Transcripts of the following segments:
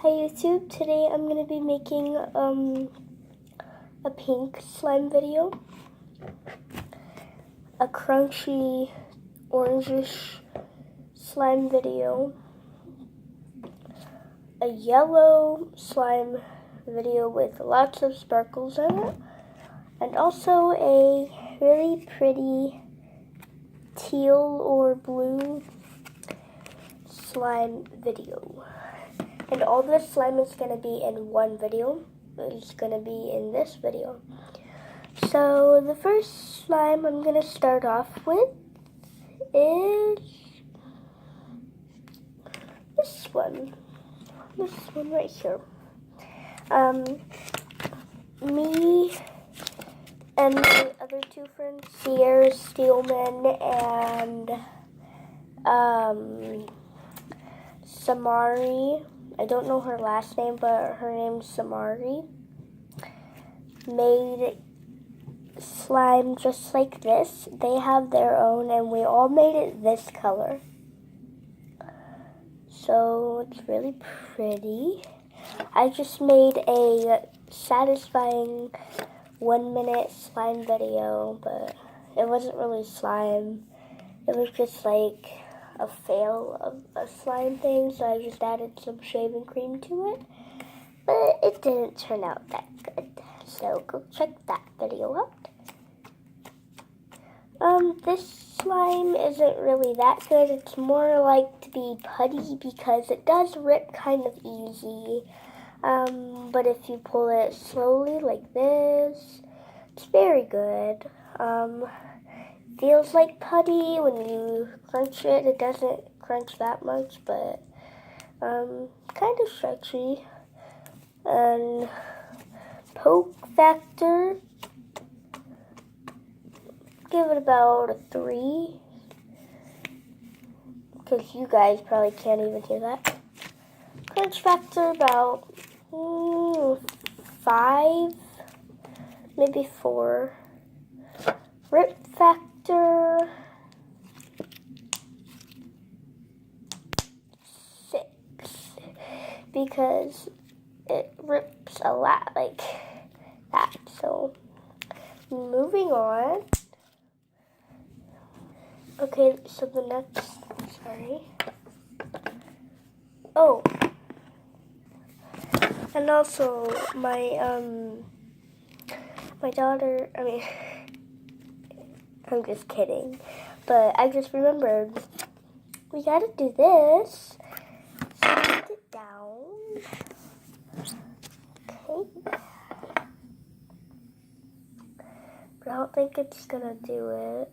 Hi YouTube, today I'm going to be making a pink slime video, a crunchy orangish slime video, a yellow slime video with lots of sparkles in it, and also a really pretty teal or blue slime video. And all this slime is going to be in one video. It's going to be in this video. So the first slime I'm going to start off with is this one. This one right here. Me and my other two friends, Sierra Steelman and Samari, I don't know her last name, but her name's Samari, made slime just like this. They have their own, and we all made it this color. So it's really pretty. I just made a satisfying 1-minute slime video, but it wasn't really slime. It was just like a fail of a slime thing, so I just added some shaving cream to it. But it didn't turn out that good. So go check that video out. This slime isn't really that good. It's more like to be putty because it does rip kind of easy. But if you pull it slowly like this, it's very good. Feels like putty when you crunch it. It doesn't crunch that much, but kind of stretchy. And poke factor, give it about a 3, because you guys probably can't even hear that. Crunch factor about 5, maybe 4. Rip factor 6, because it rips a lot like that. So moving on. Okay, so the next, oh, and also my daughter, I'm just kidding, but I just remembered we gotta do this. Set it down. Okay. But I don't think it's gonna do it.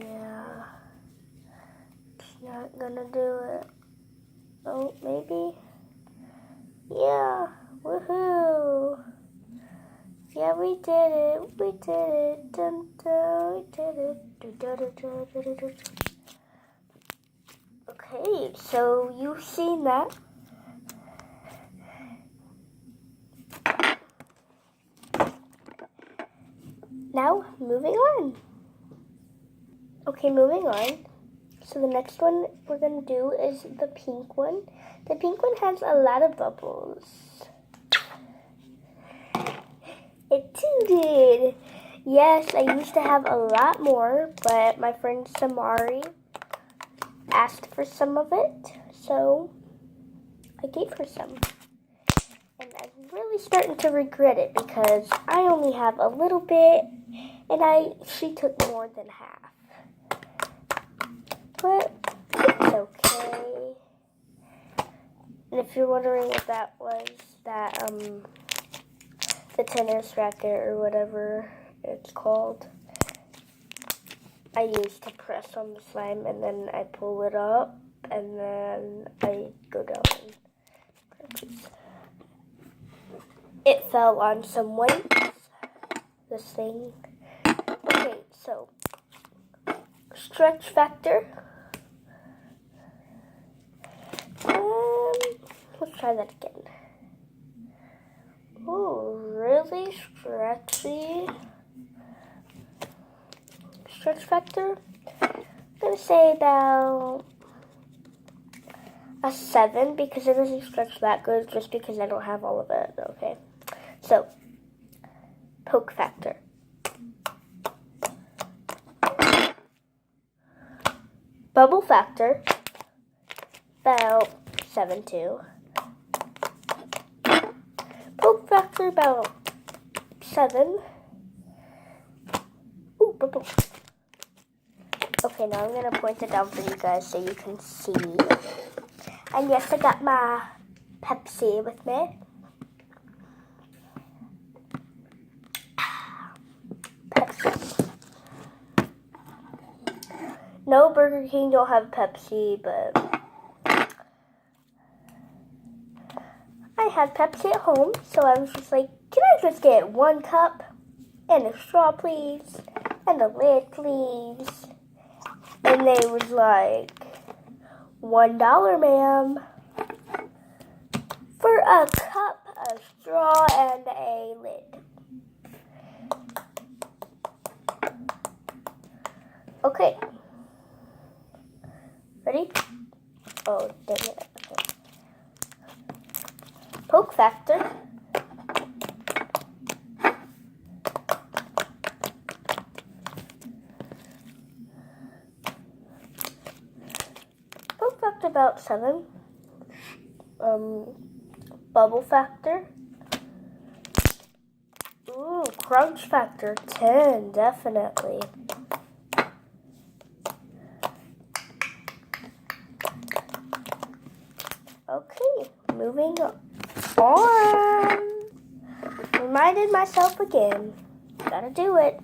Yeah. It's not gonna do it. Oh, maybe? Yeah. Woohoo! Yeah, we did it. We did it. Dun, dun, we did it. Dun, dun, dun, dun, dun, dun, dun. Okay, so you've seen that. Now, moving on. Okay, moving on. So the next one we're going to do is the pink one. The pink one has a lot of bubbles. It too did. Yes, I used to have a lot more, but my friend Samari asked for some of it, so I gave her some. And I'm really starting to regret it because I only have a little bit, and she took more than half. But it's okay. And if you're wondering what that was, that the tennis racket or whatever it's called, I used to press on the slime, and then I pull it up, and then I go down and crunches. It fell on some weights, this thing. Okay, so stretch factor. Let's try that again. Oh, really stretchy. Stretch factor, I'm going to say about a 7 because it doesn't stretch that good just because I don't have all of it. Okay. So, poke factor. Bubble factor, about 7 too. Poke factor, about 7. Ooh, bubble. Okay, now I'm going to point it down for you guys so you can see. And yes, I got my Pepsi with me. Pepsi. No, Burger King don't have Pepsi, but I had Pepsi at home, so I was just like, can I just get 1 cup and a straw, please? And a lid, please? And they was like, $1, ma'am, for a cup, a straw, and a lid. Okay. Ready? Oh, dang it. Okay. Poke factor. Poke factor about 7. Bubble factor. Ooh, crunch factor 10, definitely. Okay, moving on. Reminded myself again. Gotta do it.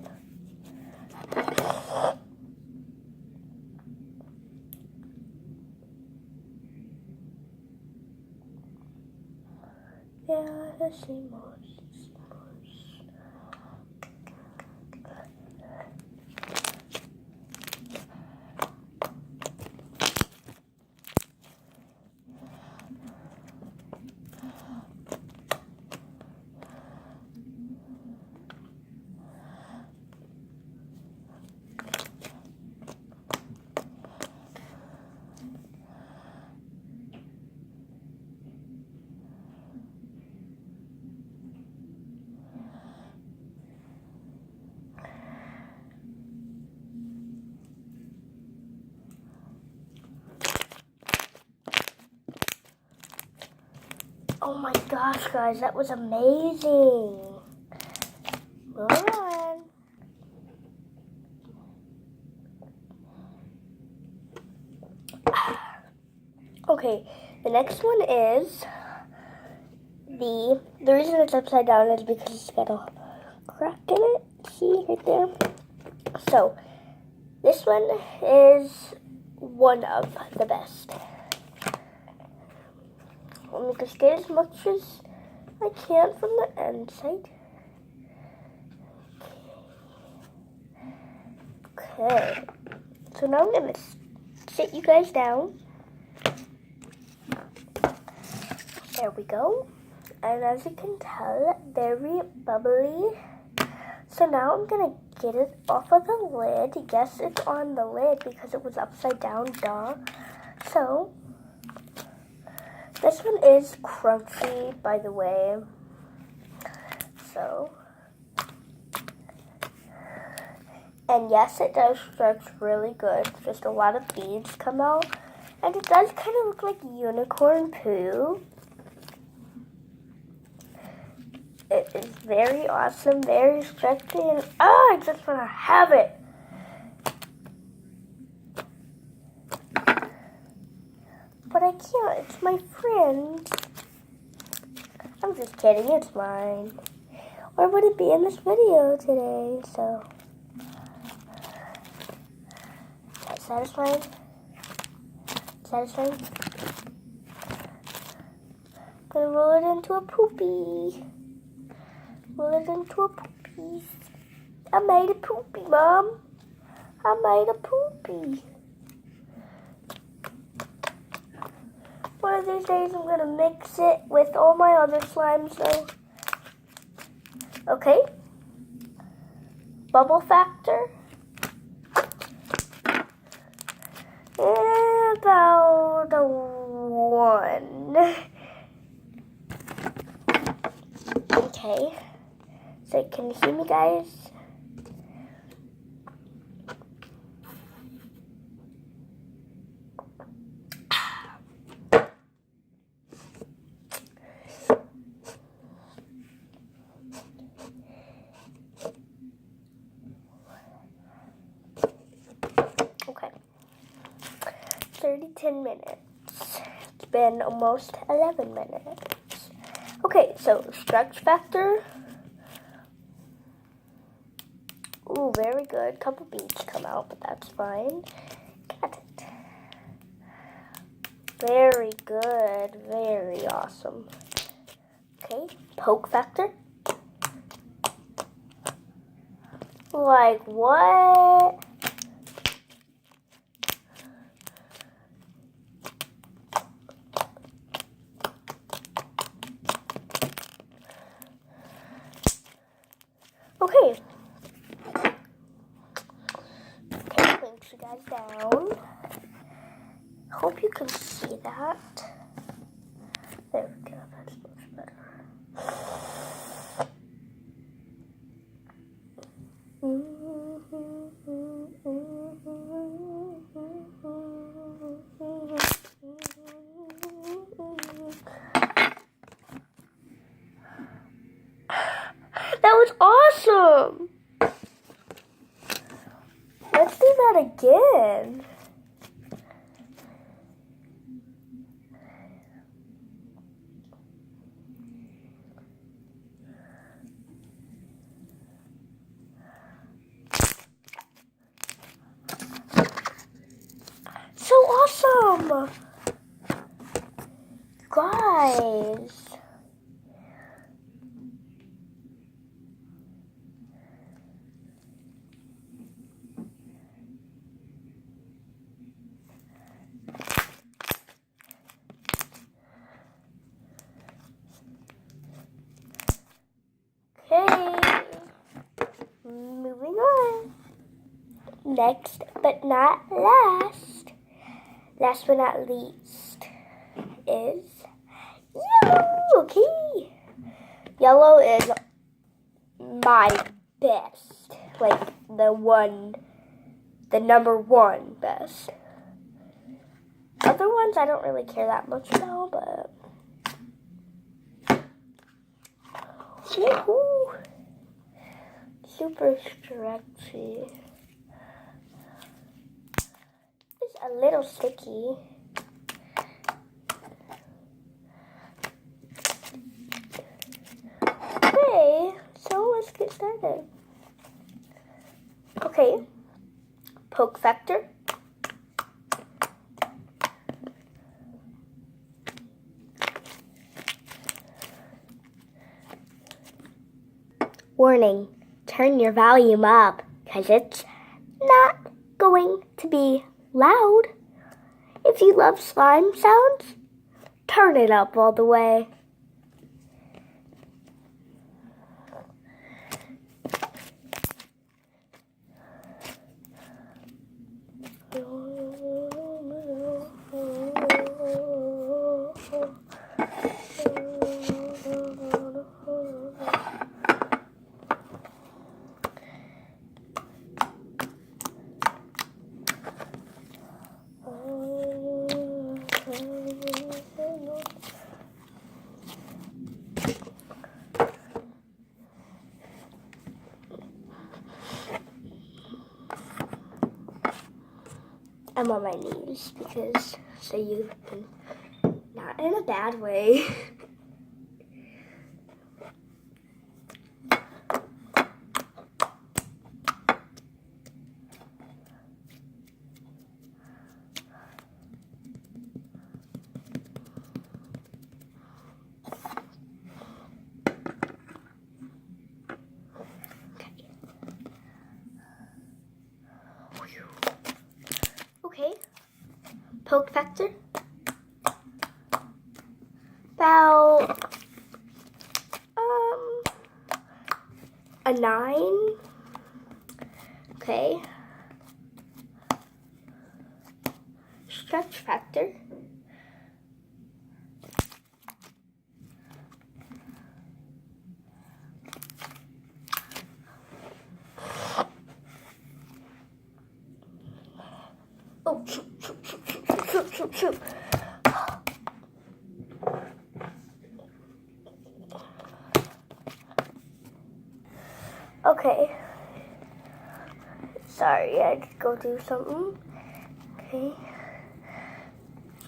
Yeah, let's see more. Oh my gosh, guys, that was amazing. Moving on. Okay, the next one is the reason it's upside down is because it's got a crack in it. See right there? So, this one is one of the best. Let me just get as much as I can from the inside. Okay. So now I'm going to sit you guys down. There we go. And as you can tell, very bubbly. So now I'm going to get it off of the lid. Yes, it's on the lid because it was upside down, duh. So, this one is crunchy, by the way. So, and yes, it does stretch really good. Just a lot of beads come out. And it does kind of look like unicorn poo. It is very awesome, very stretchy, and I just want to have it. But I can't, it's my friend. I'm just kidding, it's mine. Or would it be in this video today, so. That's satisfying. Satisfying. Gonna roll it into a poopy. Roll it into a poopy. I made a poopy, Mom. I made a poopy. One of these days I'm gonna mix it with all my other slimes though. Okay. Bubble factor. About a 1. Okay. So can you hear me, guys? Okay. 10 minutes. It's been almost 11 minutes. Okay, so stretch factor. Ooh, very good. Couple beads come out, but that's fine. Got it. Very good. Very awesome. Okay, poke factor. Like what? Okay. Okay, place you guys down. Hope you can see that. There we go, that's much better. That was awesome! Let's do that again. So awesome! Guys. Okay. Moving on. Next but not last. Last but not least is yellow. Okay. Yellow is my best. Like the number one best. Other ones I don't really care that much about, but woohoo! Super stretchy. It's a little sticky. Okay, so let's get started. Okay, poke factor. Warning, turn your volume up, because it's not going to be loud. If you love slime sounds, turn it up all the way. I'm on my knees because so you can, not in a bad way. Okay, poke factor, about a 9. Okay, stretch factor, Shoot. Okay. Sorry, I had to go do something. Okay.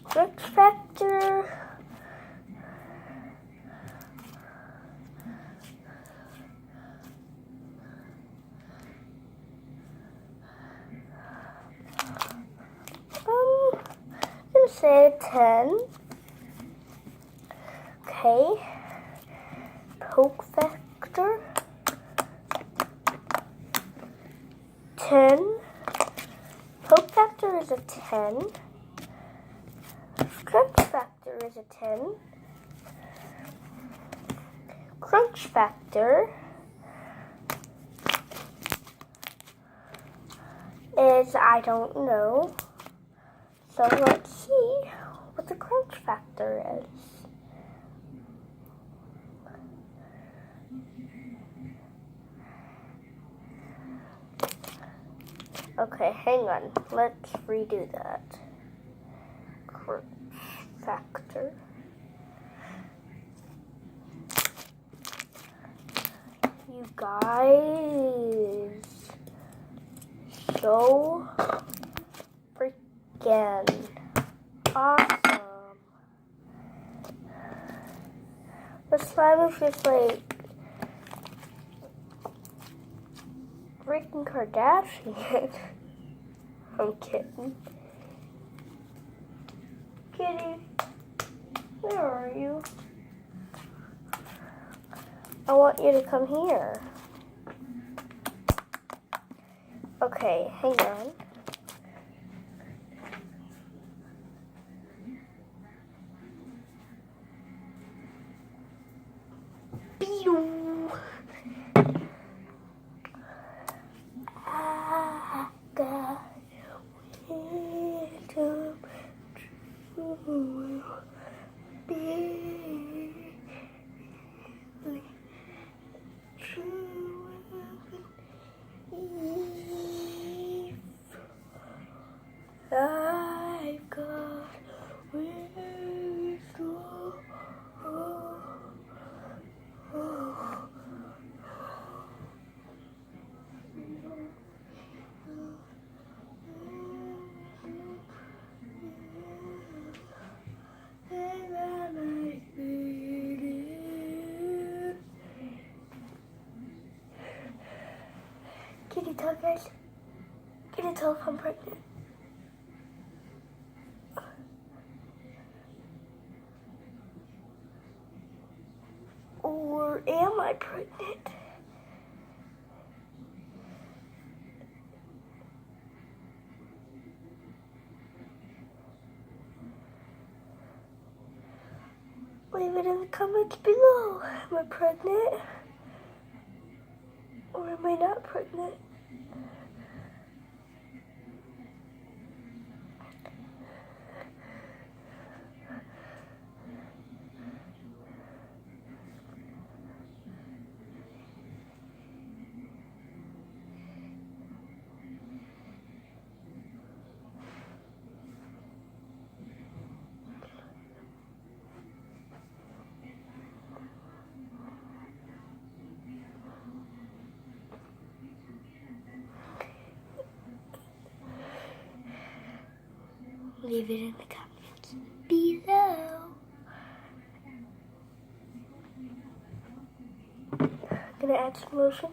Stretch factor. I'm gonna say 10. Okay. Poke factor. 10. Poke factor is a 10. Stretch factor is a 10. Crunch factor is, I don't know. So let's see what the crunch factor is. Okay, hang on. Let's redo that. Crunch factor. You guys, so freaking awesome. The slime is just like freaking Kardashian. I'm kidding. Kitty, where are you? I want you to come here. Okay, hang on. I got wisdom to be true. I've got wisdom. Can you tell, guys? Can you tell if I'm pregnant? Or am I pregnant? Leave it in the comments below. Am I pregnant? Or am I not pregnant? Leave it in the comments below. Gonna add some lotion.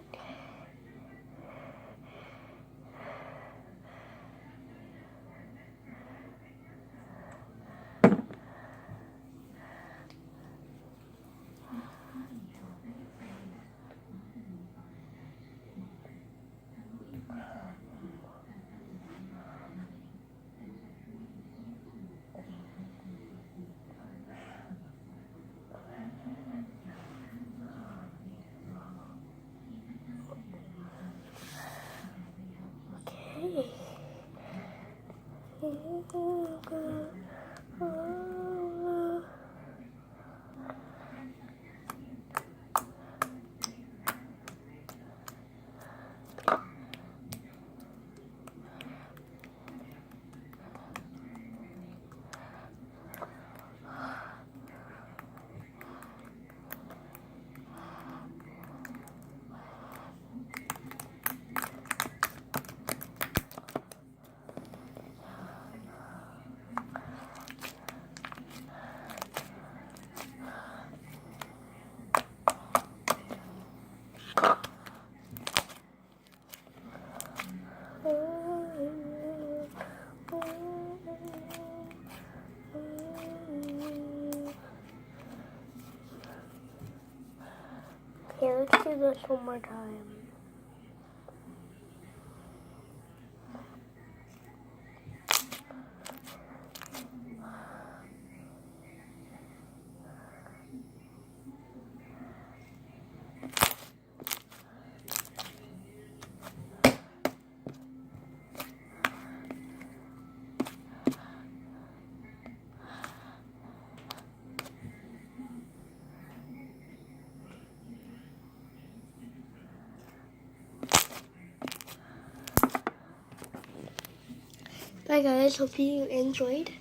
Okay, let's do this one more time. Bye guys, hope you enjoyed.